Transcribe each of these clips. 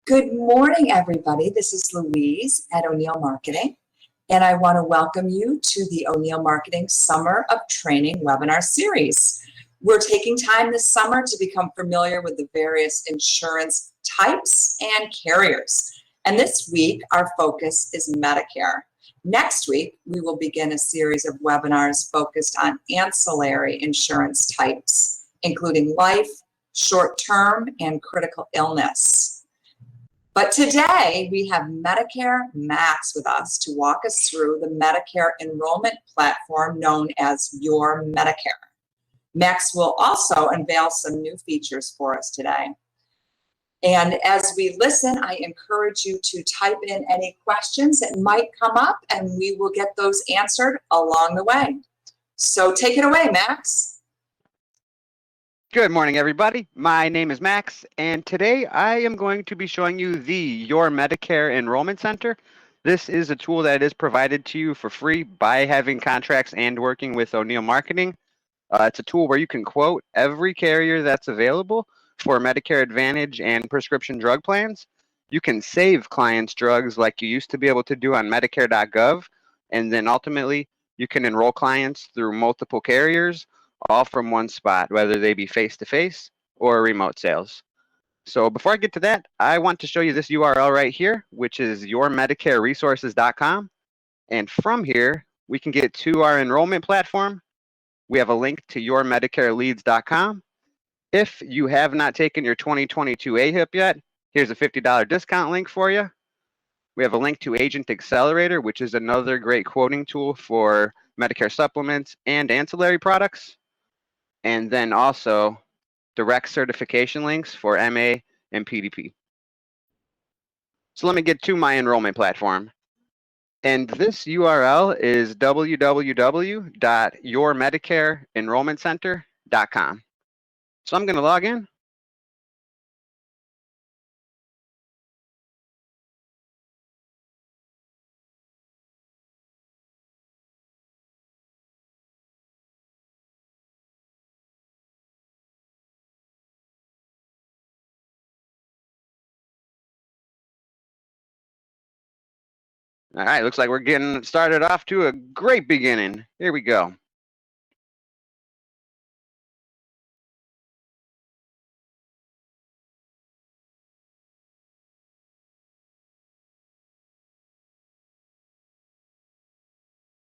Good morning, everybody. This is Louise at O'Neill Marketing, and I want to welcome you to the O'Neill Marketing Summer of Training webinar series. We're taking time this summer to become familiar with the various insurance types and carriers. And this week, our focus is Medicare. Next week, we will begin a series of webinars focused on ancillary insurance types, including life, short-term, and critical illness. But today we have Medicare Max with us to walk us through the Medicare enrollment platform known as YourMedicare. Max will also unveil some new features for us today. And as we listen, I encourage you to type in any questions that might come up, and we will get those answered along the way. So take it away, Max. Good morning, everybody. My name is Max, and today I am going to be showing you the YourMedicare Enrollment Center. This is a tool that is provided to you for free by having contracts and working with O'Neill Marketing. It's a tool where you can quote every carrier that's available for Medicare Advantage and prescription drug plans. You can save clients' drugs like you used to be able to do on Medicare.gov, and then ultimately you can enroll clients through multiple carriers, all from one spot, whether they be face-to-face or remote sales. So before I get to that, I want to show you this URL right here, which is yourmedicareresources.com. And from here, we can get to our enrollment platform. We have a link to yourmedicareleads.com. If you have not taken your 2022 AHIP yet, here's a $50 discount link for you. We have a link to Agent Accelerator, which is another great quoting tool for Medicare supplements and ancillary products. And then also direct certification links for MA and PDP. So let me get to my enrollment platform. And this URL is www.yourmedicareenrollmentcenter.com. So I'm going to log in. All right, looks like we're getting started off to a great beginning. Here we go.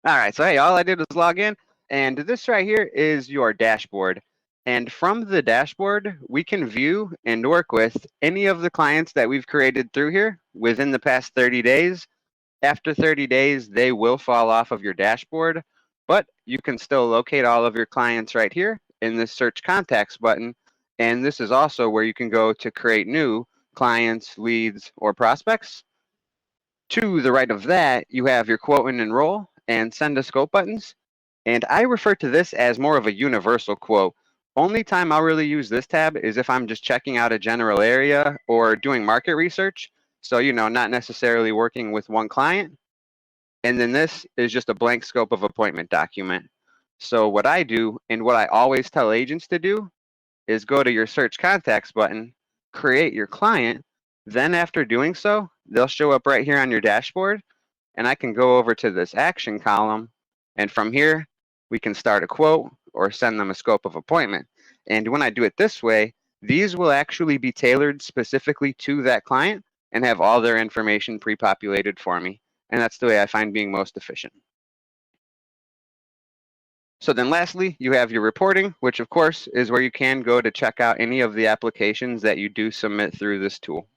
All right, so hey, all I did was log in, and this right here is your dashboard. And from the dashboard, we can view and work with any of the clients that we've created through here within the past 30 days. After 30 days, they will fall off of your dashboard, but you can still locate all of your clients right here in this Search Contacts button. And this is also where you can go to create new clients, leads, or prospects. To the right of that, you have your Quote and Enroll and Send a Scope buttons. And I refer to this as more of a universal quote. Only time I'll really use this tab is if I'm just checking out a general area or doing market research. So, not necessarily working with one client. And then this is just a blank scope of appointment document. So what I do, and what I always tell agents to do, is go to your Search Contacts button, create your client. Then after doing so, they'll show up right here on your dashboard. And I can go over to this action column. And from here, we can start a quote or send them a scope of appointment. And when I do it this way, these will actually be tailored specifically to that client and have all their information pre-populated for me. And that's the way I find being most efficient. So then lastly, you have your reporting, which of course is where you can go to check out any of the applications that you do submit through this tool.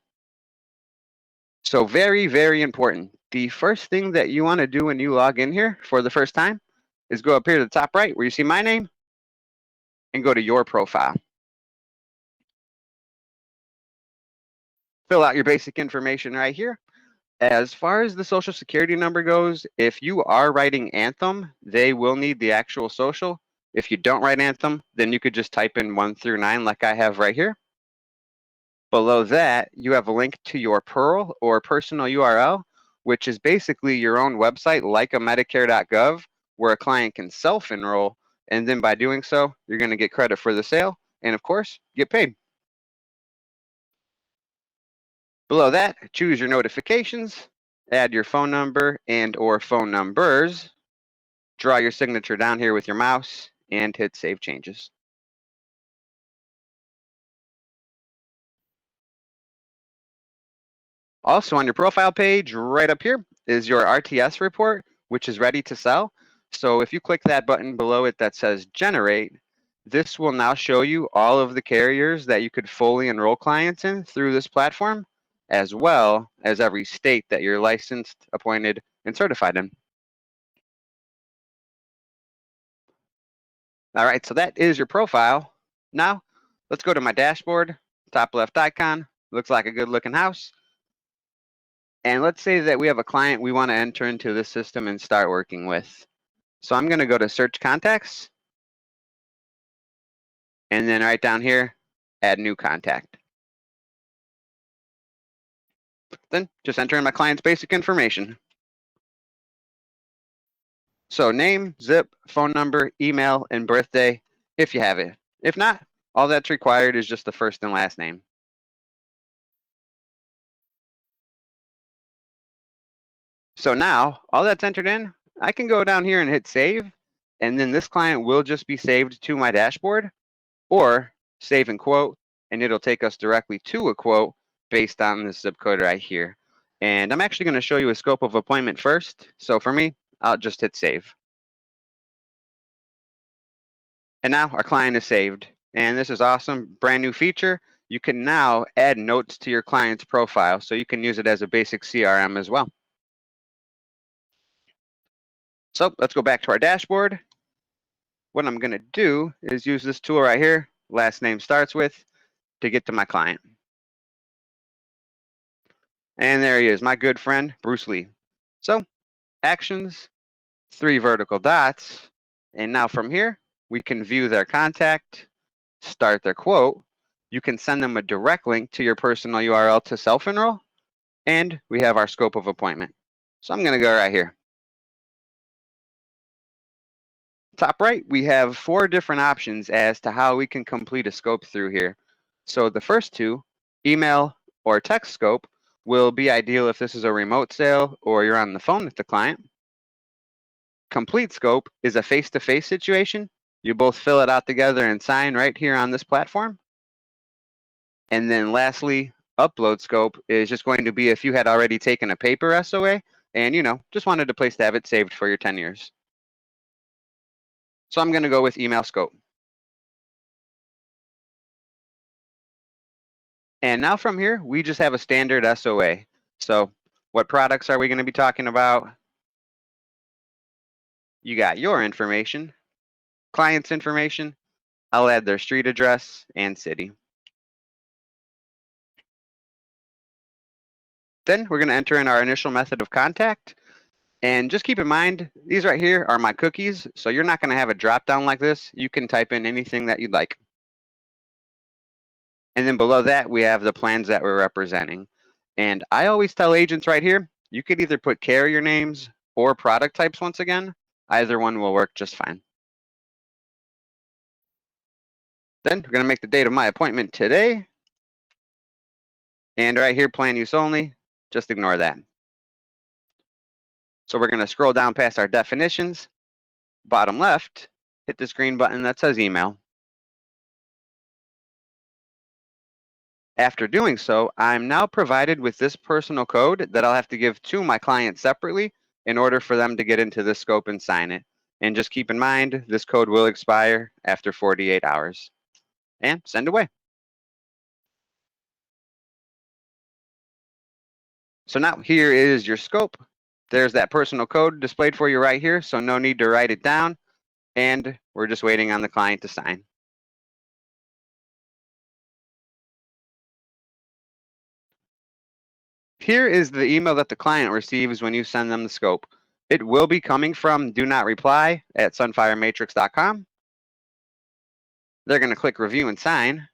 So very, very important. The first thing that you want to do when you log in here for the first time is go up here to the top right where you see my name and go to your profile. Fill out your basic information right here. As far as the social security number goes, if you are writing Anthem, they will need the actual social. If you don't write Anthem, then you could just type in 1 through 9 like I have right here. Below that, you have a link to your Pearl or personal URL, which is basically your own website like a Medicare.gov, where a client can self-enroll, and then by doing so, you're going to get credit for the sale, and of course, get paid. Below that, choose your notifications, add your phone number and or phone numbers, draw your signature down here with your mouse, and hit Save Changes. Also on your profile page, right up here, is your RTS report, which is ready to sell. So if you click that button below it that says Generate, this will now show you all of the carriers that you could fully enroll clients in through this platform, as well as every state that you're licensed, appointed, and certified in. All right, so that is your profile. Now, let's go to my dashboard, top left icon, looks like a good looking house. And let's say that we have a client we want to enter into this system and start working with. So I'm going to go to Search Contacts, and then right down here, Add New Contact. Then just enter in my client's basic information. So name, zip, phone number, email, and birthday, if you have it. If not, all that's required is just the first and last name. So now, all that's entered in, I can go down here and hit Save, and then this client will just be saved to my dashboard, or save and quote, and it'll take us directly to a quote based on this zip code right here. And I'm actually going to show you a scope of appointment first. So for me, I'll just hit Save. And now our client is saved. And this is awesome, brand new feature. You can now add notes to your client's profile, so you can use it as a basic CRM as well. So let's go back to our dashboard. What I'm going to do is use this tool right here, last name starts with, to get to my client. And there he is, my good friend, Bruce Lee. So actions, 3 vertical dots. And now from here, we can view their contact, start their quote. You can send them a direct link to your personal URL to self-enroll. And we have our scope of appointment. So I'm going to go right here. Top right, we have 4 different options as to how we can complete a scope through here. So the first 2, email or text scope, will be ideal if this is a remote sale or you're on the phone with the client. Complete scope is a face-to-face situation. You both fill it out together and sign right here on this platform. And then lastly, upload scope is just going to be if you had already taken a paper SOA and, just wanted a place to have it saved for your 10 years. So I'm going to go with email scope. And now from here, we just have a standard SOA. So what products are we going to be talking about? You got your information, client's information. I'll add their street address and city. Then we're going to enter in our initial method of contact. And just keep in mind, these right here are my cookies. So you're not going to have a drop down like this. You can type in anything that you'd like. And then below that, we have the plans that we're representing. And I always tell agents right here, you could either put carrier names or product types once again. Either one will work just fine. Then we're going to make the date of my appointment today. And right here, plan use only, just ignore that. So we're going to scroll down past our definitions. Bottom left, hit this green button that says email. After doing so, I'm now provided with this personal code that I'll have to give to my client separately in order for them to get into this scope and sign it. And just keep in mind, this code will expire after 48 hours. And send away. So now here is your scope. There's that personal code displayed for you right here, so no need to write it down. And we're just waiting on the client to sign. Here is the email that the client receives when you send them the scope. It will be coming from do not reply at sunfirematrix.com. They're going to click review and sign.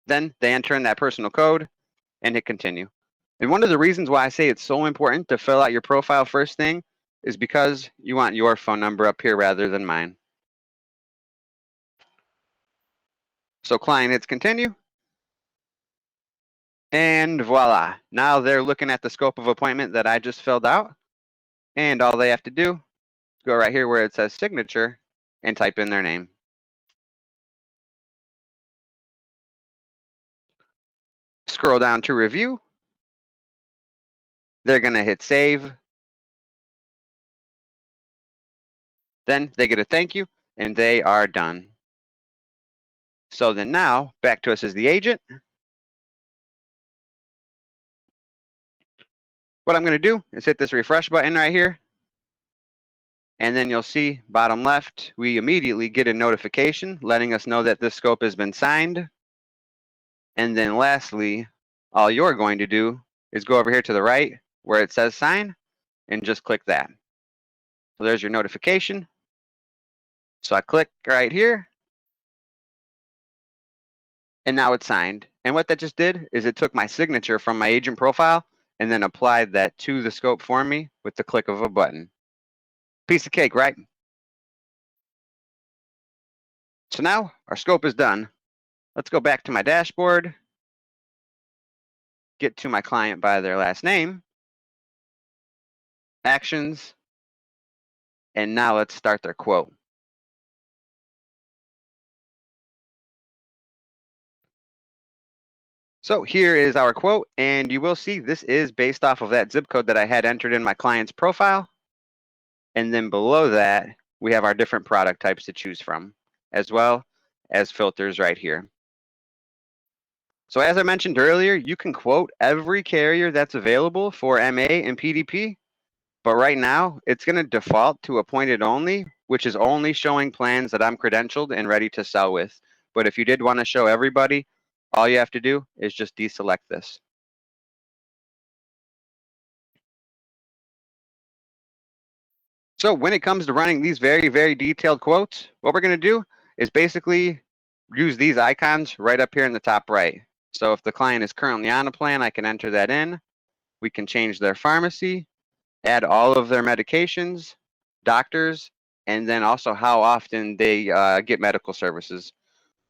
Then they enter in that personal code and hit continue. And one of the reasons why I say it's so important to fill out your profile first thing is because you want your phone number up here rather than mine. So client hits continue. And voila, now they're looking at the scope of appointment that I just filled out. And all they have to do, go right here where it says signature and type in their name. Scroll down to review. They're going to hit save. Then they get a thank you and they are done. So then now back to us as the agent. What I'm going to do is hit this refresh button right here. And then you'll see bottom left, we immediately get a notification letting us know that this scope has been signed. And then lastly, all you're going to do is go over here to the right where it says sign and just click that. So there's your notification. So I click right here and now it's signed. And what that just did is it took my signature from my agent profile and then applied that to the scope for me with the click of a button. Piece of cake, right? So now our scope is done. Let's go back to my dashboard, get to my client by their last name, actions, and now let's start their quote. So here is our quote, and you will see this is based off of that zip code that I had entered in my client's profile. And then below that, we have our different product types to choose from, as well as filters right here. So as I mentioned earlier, you can quote every carrier that's available for MA and PDP, but right now it's going to default to appointed only, which is only showing plans that I'm credentialed and ready to sell with. But if you did want to show everybody, all you have to do is just deselect this. So when it comes to running these very, very detailed quotes, what we're going to do is basically use these icons right up here in the top right. So if the client is currently on a plan, I can enter that in. We can change their pharmacy, add all of their medications, doctors, and then also how often they get medical services.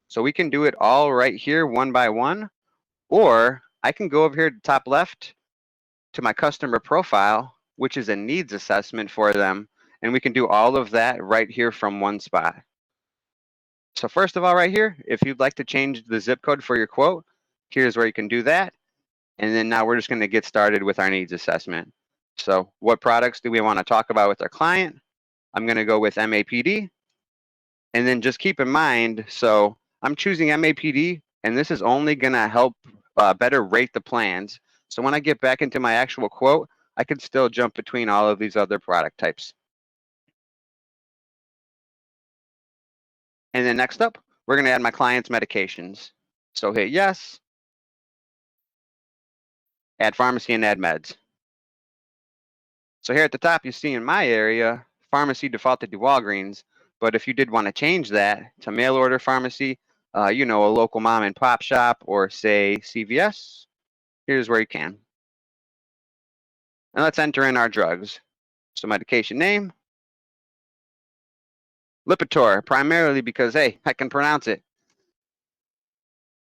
So we can do it all right here one by one, or I can go over here to the top left to my customer profile, which is a needs assessment for them, and we can do all of that right here from one spot. So first of all, right here, if you'd like to change the zip code for your quote, here's where you can do that. And then now we're just going to get started with our needs assessment. So what products do we want to talk about with our client? I'm going to go with MAPD. And then just keep in mind, so I'm choosing MAPD, and this is only going to help better rate the plans. So when I get back into my actual quote, I can still jump between all of these other product types. And then next up, we're going to add my client's medications. So hit yes, add pharmacy and add meds. So here at the top, you see in my area, pharmacy defaulted to Walgreens. But if you did want to change that to mail order pharmacy, you know, a local mom and pop shop or say CVS, here's where you can. And let's enter in our drugs. So medication name, Lipitor, primarily because, hey, I can pronounce it.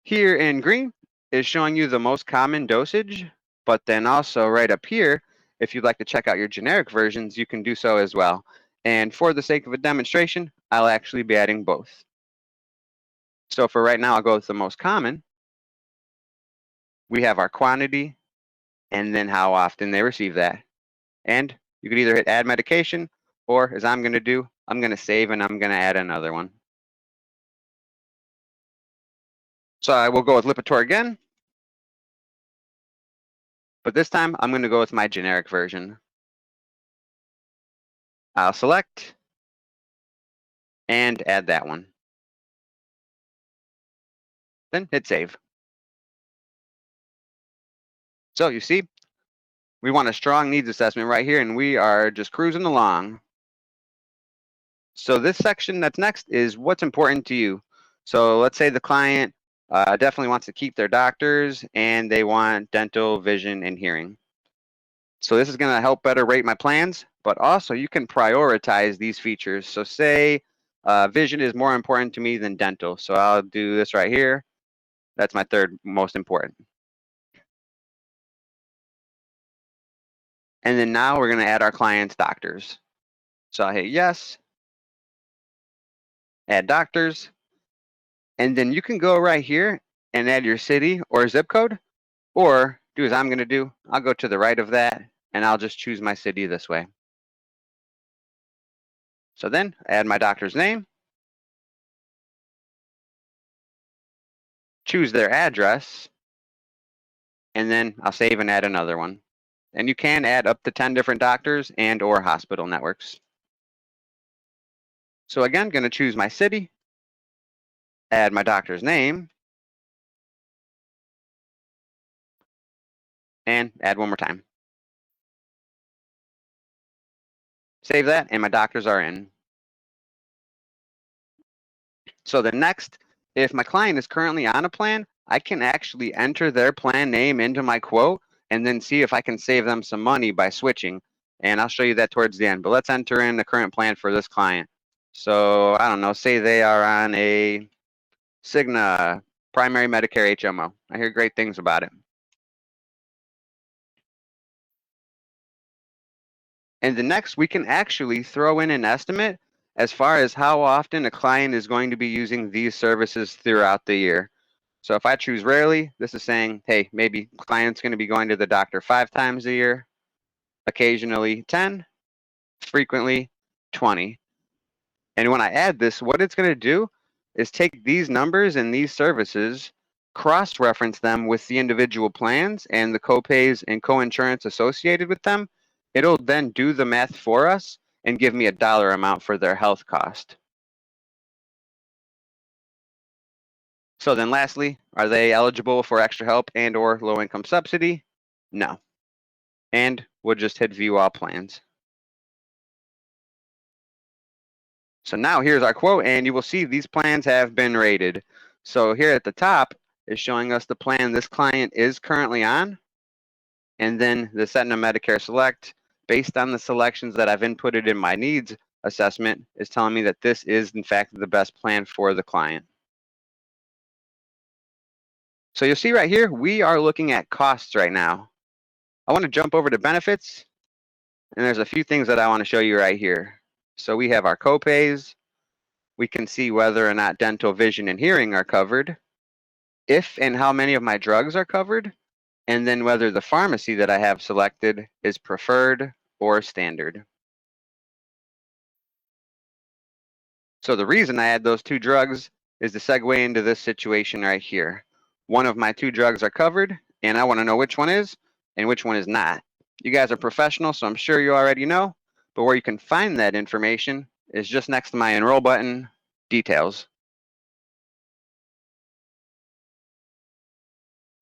Here in green is showing you the most common dosage, but then also right up here, if you'd like to check out your generic versions, you can do so as well. And for the sake of a demonstration, I'll actually be adding both. So for right now, I'll go with the most common. We have our quantity and then how often they receive that. And you could either hit add medication, or as I'm going to do, I'm going to save and I'm going to add another one. So I will go with Lipitor again, but this time I'm going to go with my generic version. I'll select and add that one. Then hit save. So you see, we want a strong needs assessment right here, and we are just cruising along. So this section that's next is what's important to you. So let's say the client definitely wants to keep their doctors and they want dental, vision, and hearing. So this is going to help better rate my plans, but also you can prioritize these features. So say Vision is more important to me than dental, so I'll do this right here. That's my third most important. And then now we're going to add our client's doctors. So I'll hit yes, add doctors, and then you can go right here and add your city or zip code, or do as I'm going to do. I'll go to the right of that, and I'll just choose my city this way. So then add my doctor's name, choose their address, and then I'll save and add another one. And you can add up to 10 different doctors and or hospital networks. So again, going to choose my city, add my doctor's name, and add one more time. Save that, and my doctors are in. So the next, if my client is currently on a plan, I can actually enter their plan name into my quote and then see if I can save them some money by switching. And I'll show you that towards the end. But let's enter in the current plan for this client. So I don't know, say they are on a Cigna primary Medicare HMO. I hear great things about it. And the next, we can actually throw in an estimate as far as how often a client is going to be using these services throughout the year. So if I choose rarely, this is saying, hey, maybe client's going to be going to the doctor 5 times a year, occasionally 10, frequently 20. And when I add this, what it's going to do is take these numbers and these services, cross-reference them with the individual plans and the copays and coinsurance associated with them. It'll then do the math for us and give me a dollar amount for their health cost. So then lastly, are they eligible for extra help and or low income subsidy? No. And we'll just hit view all plans. So now here's our quote, and you will see these plans have been rated. So here at the top is showing us the plan this client is currently on, and then the Aetna Medicare Select, based on the selections that I've inputted in my needs assessment, is telling me that this is in fact the best plan for the client. So you'll see right here, we are looking at costs right now. I want to jump over to benefits, and there's a few things that I want to show you right here. So we have our copays. We can see whether or not dental, vision, and hearing are covered, if and how many of my drugs are covered, and then whether the pharmacy that I have selected is preferred or standard. So the reason I add those 2 drugs is to segue into this situation right here. One of my 2 drugs are covered, and I want to know which one is and which one is not. You guys are professionals, so I'm sure you already know, but where you can find that information is just next to my Enroll button, Details.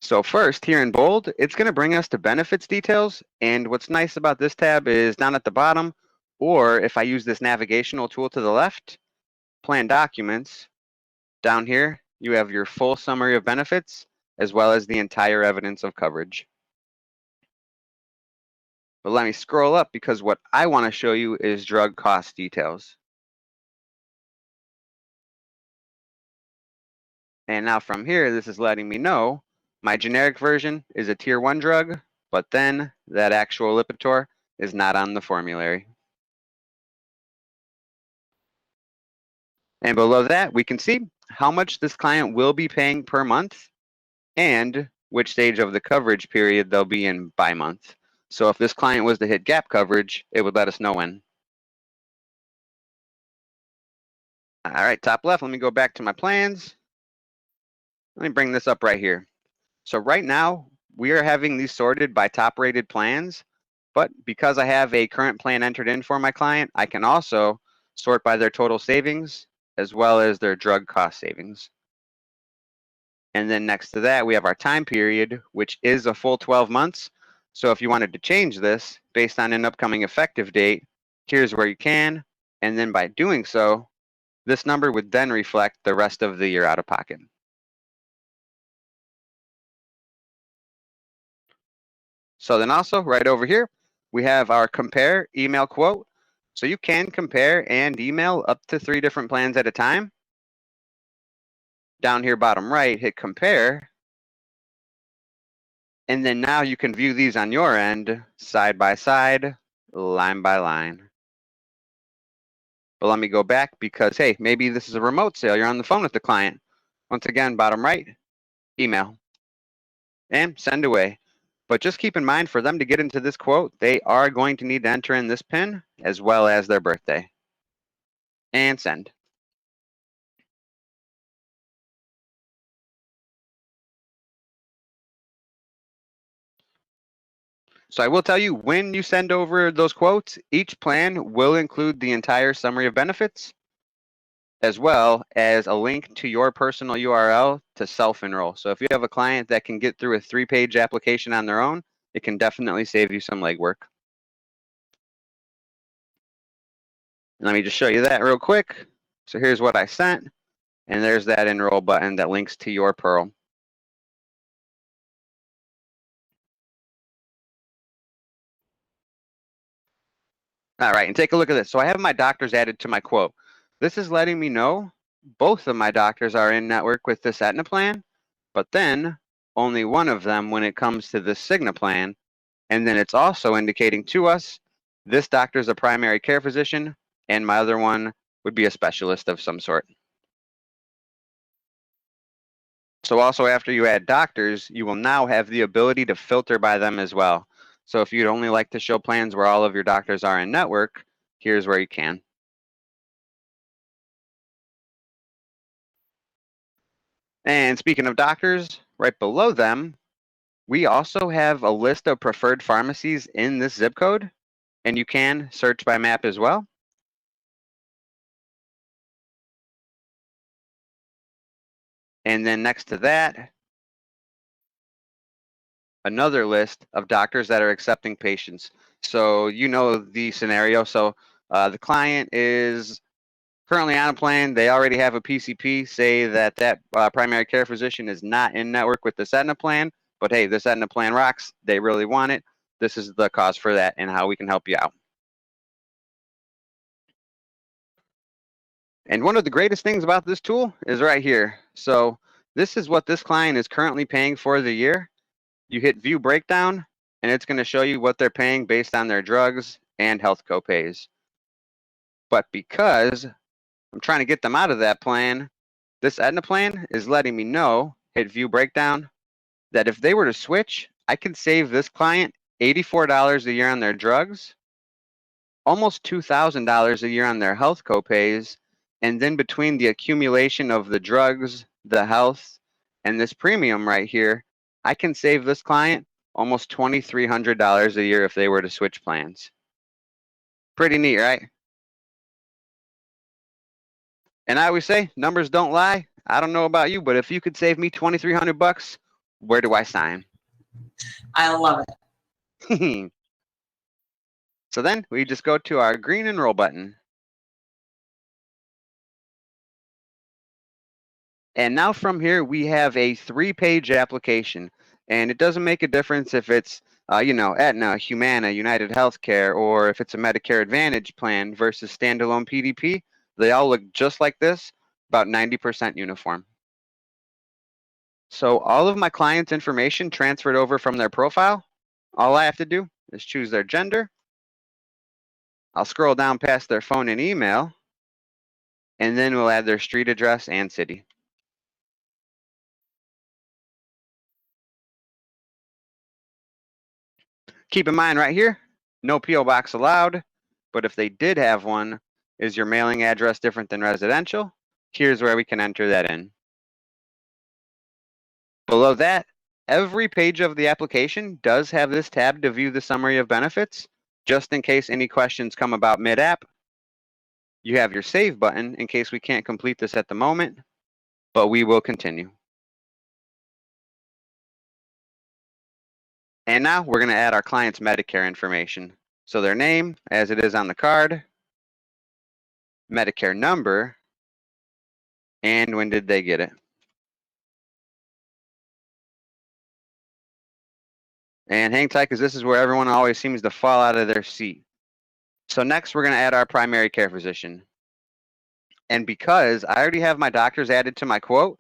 So first, here in bold, it's going to bring us to benefits details, and what's nice about this tab is down at the bottom, or if I use this navigational tool to the left, plan documents, down here, you have your full summary of benefits, as well as the entire evidence of coverage. But let me scroll up because what I want to show you is drug cost details. And now from here, this is letting me know my generic version is a tier 1 drug, but then that actual Lipitor is not on the formulary. And below that, we can see how much this client will be paying per month and which stage of the coverage period they'll be in by month. So if this client was to hit gap coverage, it would let us know when. All right, top left, let me go back to my plans. Let me bring this up right here. So right now, we are having these sorted by top rated plans, but because I have a current plan entered in for my client, I can also sort by their total savings as well as their drug cost savings. And then next to that, we have our time period, which is a full 12 months. So if you wanted to change this based on an upcoming effective date, here's where you can. And then by doing so, this number would then reflect the rest of the year out of pocket. So then also right over here, we have our compare email quote. So you can compare and email up to 3 different plans at a time. Down here bottom right, hit compare. And then now you can view these on your end, side by side, line by line. But let me go back because, hey, maybe this is a remote sale. You're on the phone with the client. Once again, bottom right, email, and send away. But just keep in mind, for them to get into this quote, they are going to need to enter in this PIN as well as their birthday. And send. So I will tell you, when you send over those quotes, each plan will include the entire summary of benefits, as well as a link to your personal URL to self-enroll. So if you have a client that can get through a 3-page application on their own, it can definitely save you some legwork. Let me just show you that real quick. So here's what I sent, and there's that enroll button that links to your Pearl. All right, and take a look at this. So I have my doctors added to my quote. This is letting me know both of my doctors are in network with this Aetna plan, but then only one of them when it comes to this Cigna plan. And then it's also indicating to us this doctor is a primary care physician, and my other one would be a specialist of some sort. So also after you add doctors, you will now have the ability to filter by them as well. So if you'd only like to show plans where all of your doctors are in network, here's where you can. And speaking of doctors, right below them, we also have a list of preferred pharmacies in this zip code, and you can search by map as well. And then next to that, another list of doctors that are accepting patients. So you know the scenario. So the client is currently on a plan. They already have a PCP. Say that primary care physician is not in network with this Aetna plan, but hey, this Aetna plan rocks. They really want it. This is the cause for that and how we can help you out. And one of the greatest things about this tool is right here. So this is what this client is currently paying for the year. You hit view breakdown, and it's going to show you what they're paying based on their drugs and health copays. But because I'm trying to get them out of that plan, this Aetna plan is letting me know, hit view breakdown, that if they were to switch, I could save this client $84 a year on their drugs, almost $2,000 a year on their health copays, and then between the accumulation of the drugs, the health, and this premium right here, I can save this client almost $2,300 a year if they were to switch plans. Pretty neat, right? And I always say, numbers don't lie. I don't know about you, but if you could save me $2,300, where do I sign? I love it. So then we just go to our green enroll button. And now from here, we have a 3-page application. And it doesn't make a difference if it's, Aetna, Humana, United Healthcare, or if it's a Medicare Advantage plan versus standalone PDP. They all look just like this, about 90% uniform. So all of my clients' information transferred over from their profile. All I have to do is choose their gender. I'll scroll down past their phone and email, and then we'll add their street address and city. Keep in mind right here, no P.O. box allowed, but if they did have one, is your mailing address different than residential? Here's where we can enter that in. Below that, every page of the application does have this tab to view the summary of benefits, just in case any questions come about mid-app. You have your save button in case we can't complete this at the moment, but we will continue. And now we're going to add our client's Medicare information. So their name, as it is on the card, Medicare number, and when did they get it. And hang tight, because this is where everyone always seems to fall out of their seat. So next, we're going to add our primary care physician. And because I already have my doctors added to my quote,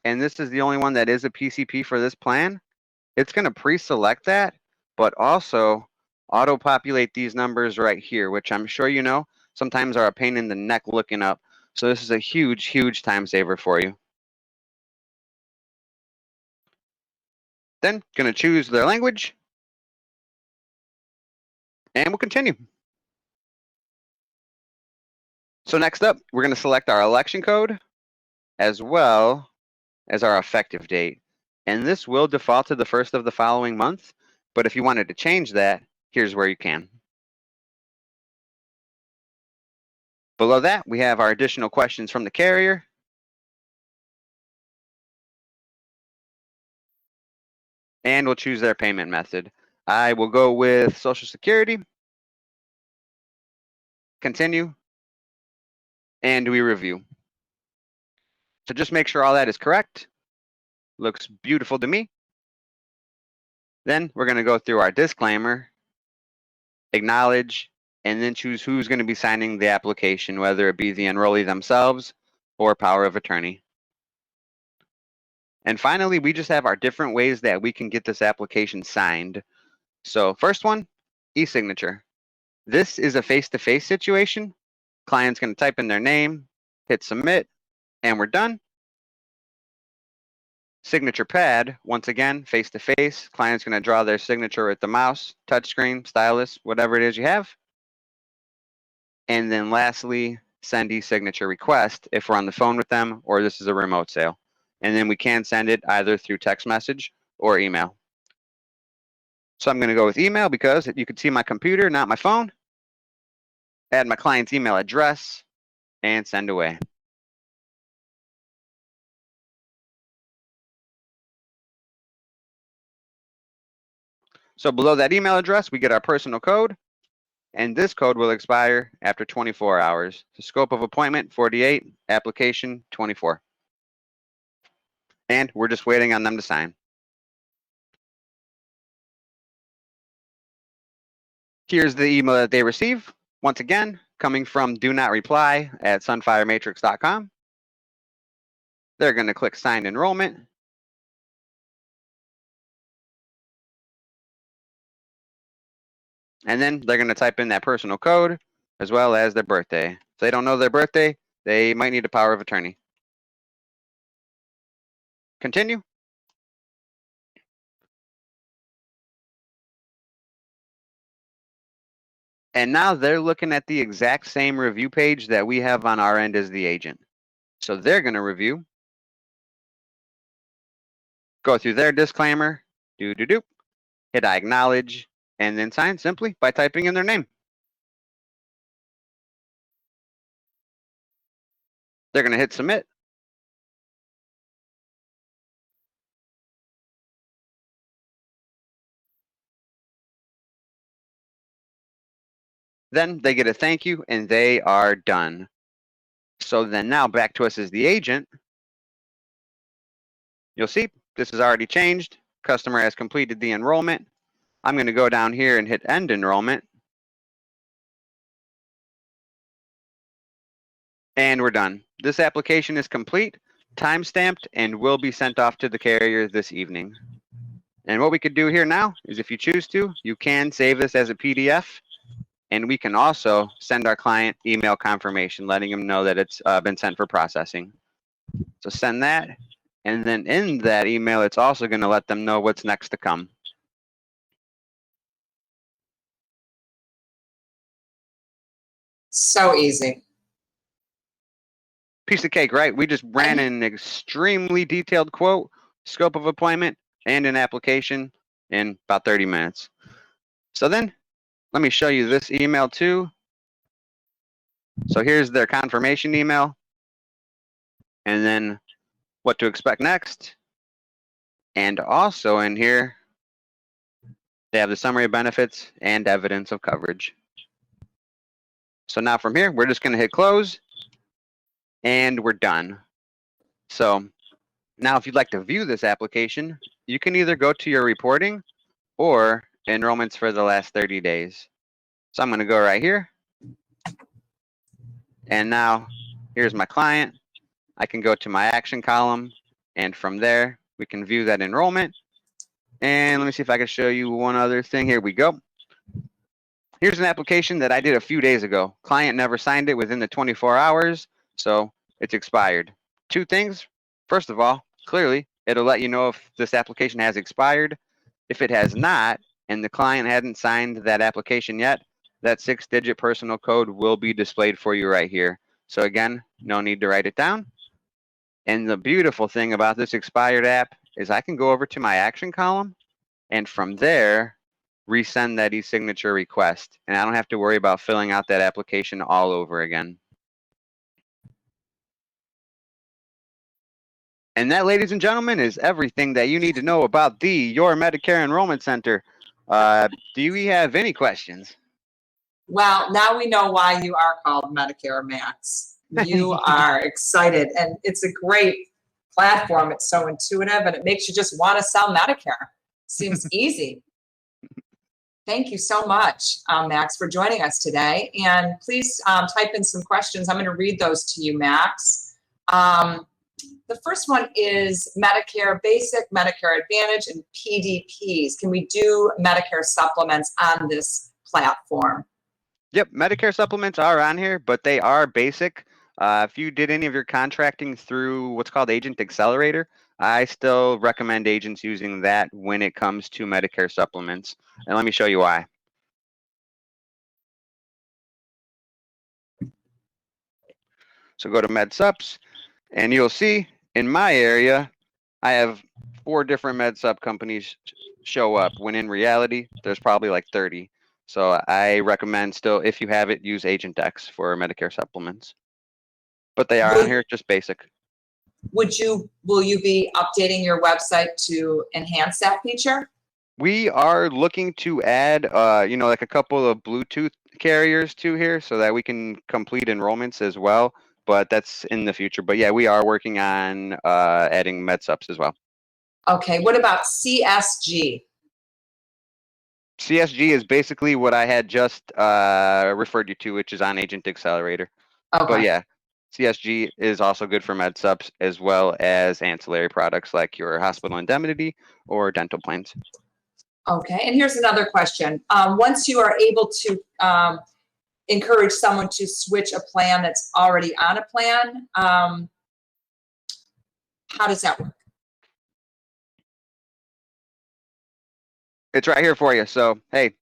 and this is the only one that is a PCP for this plan, it's going to pre-select that, but also auto-populate these numbers right here, which I'm sure you know sometimes are a pain in the neck looking up. So this is a huge, huge time saver for you. Then going to choose their language, and we'll continue. So next up, we're going to select our election code as well as our effective date. And this will default to the first of the following month, but if you wanted to change that, here's where you can. Below that, we have our additional questions from the carrier. And we'll choose their payment method. I will go with Social Security, continue, and we review. So just make sure all that is correct. Looks beautiful to me. Then we're going to go through our disclaimer, acknowledge, and then choose who's going to be signing the application, whether it be the enrollee themselves or power of attorney. And finally, we just have our different ways that we can get this application signed. So first one, e-signature. This is a face-to-face situation. Client's going to type in their name, hit submit, and we're done. Signature pad, once again, face-to-face. Client's going to draw their signature with the mouse, touchscreen, stylus, whatever it is you have. And then lastly, send e-signature request if we're on the phone with them or this is a remote sale. And then we can send it either through text message or email. So I'm going to go with email because you can see my computer, not my phone. Add my client's email address and send away. So below that email address, we get our personal code, and this code will expire after 24 hours. The scope of appointment, 48, application, 24. And we're just waiting on them to sign. Here's the email that they receive. Once again, coming from do-not-reply@sunfirematrix.com. They're going to click Sign Enrollment. And then they're going to type in that personal code as well as their birthday. If they don't know their birthday, they might need a power of attorney. Continue. And now they're looking at the exact same review page that we have on our end as the agent. So they're going to review, go through their disclaimer, hit I acknowledge, and then sign simply by typing in their name. They're going to hit submit. Then they get a thank you and they are done. So then now back to us as the agent. You'll see this is already changed. Customer has completed the enrollment. I'm going to go down here and hit end enrollment. And we're done. This application is complete, time-stamped, and will be sent off to the carrier this evening. And what we could do here now is if you choose to, you can save this as a PDF, and we can also send our client email confirmation letting them know that it's been sent for processing. So send that, and then in that email, it's also going to let them know what's next to come. So easy. Piece of cake, right? We just ran an extremely detailed quote, scope of appointment, and an application in about 30 minutes. So then, let me show you this email too. So here's their confirmation email, and then what to expect next. And also in here, they have the summary of benefits and evidence of coverage. So now from here, we're just going to hit close, and we're done. So now if you'd like to view this application, you can either go to your reporting or enrollments for the last 30 days. So I'm going to go right here, And now here's my client. I can go to my action column, and from there we can view that enrollment. And let me see if I can show you one other thing. Here we go. Here's an application that I did a few days ago. Client never signed it within the 24 hours, so it's expired. Two things. First of all, clearly, it'll let you know if this application has expired. If it has not, and the client hadn't signed that application yet, that 6-digit personal code will be displayed for you right here. So again, no need to write it down. And the beautiful thing about this expired app is I can go over to my action column, and from there, resend that e-signature request. And I don't have to worry about filling out that application all over again. And that, ladies and gentlemen, is everything that you need to know about the Your Medicare Enrollment Center. Do we have any questions? Well, now we know why you are called Medicare Max. You are excited, and it's a great platform. It's so intuitive, and it makes you just want to sell Medicare. Seems easy. Thank you so much, Max, for joining us today. And please type in some questions. I'm going to read those to you, Max. The first one is Medicare Basic, Medicare Advantage, and PDPs. Can we do Medicare supplements on this platform? Yep, Medicare supplements are on here, but they are basic. If you did any of your contracting through what's called Agent Accelerator, I still recommend agents using that when it comes to Medicare supplements. And let me show you why. So go to MedSups, and you'll see in my area, I have 4 different MedSup companies show up, when in reality, there's probably like 30. So I recommend still, if you have it, use Agent X for Medicare supplements. But they are on here, just basic. Will you be updating your website to enhance that feature? We are looking to add, like a couple of Bluetooth carriers to here so that we can complete enrollments as well. But that's in the future. But yeah, we are working on adding MedSups as well. Okay, what about CSG? CSG is basically what I had just referred you to, which is on Agent Accelerator. Okay. But yeah, CSG is also good for MedSups as well as ancillary products like your hospital indemnity or dental plans. Okay, and here's another question. Once you are able to encourage someone to switch a plan that's already on a plan, how does that work? It's right here for you. So, hey,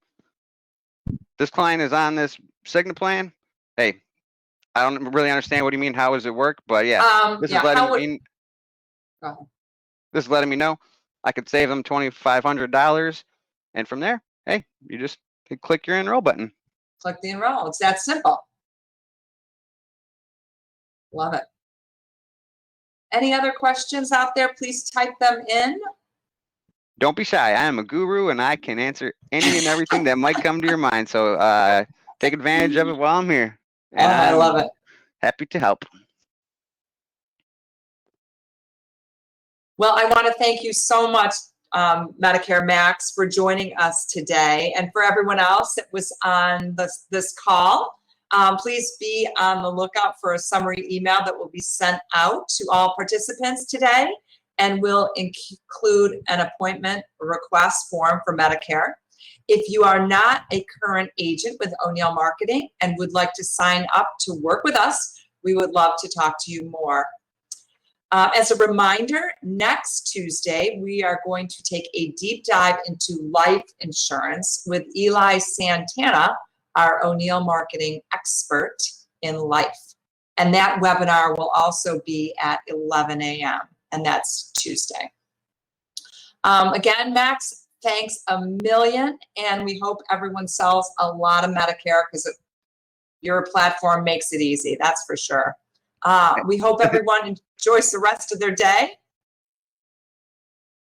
this client is on this Cigna plan. Hey, I don't really understand what you mean. How does it work? But yeah, this is letting me know I could save them $2,500, and from there, hey, you just click your enroll button. Click the enroll. It's that simple. Love it. Any other questions out there? Please type them in. Don't be shy. I am a guru, and I can answer any and everything that might come to your mind. So take advantage of it while I'm here. And I love it. Happy to help. Well, I want to thank you so much, Medicare Max, for joining us today. And for everyone else that was on this call, please be on the lookout for a summary email that will be sent out to all participants today, and will include an appointment request form for Medicare. If you are not a current agent with O'Neill Marketing and would like to sign up to work with us, we would love to talk to you more. As a reminder, next Tuesday, we are going to take a deep dive into life insurance with Eli Santana, our O'Neill Marketing expert in life. And that webinar will also be at 11 a.m., and that's Tuesday. Again, Max, thanks a million, and we hope everyone sells a lot of Medicare, because your platform makes it easy, that's for sure. We hope everyone enjoys the rest of their day,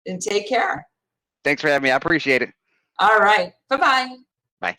and take care. Thanks for having me. I appreciate it. All right. Bye-bye. Bye.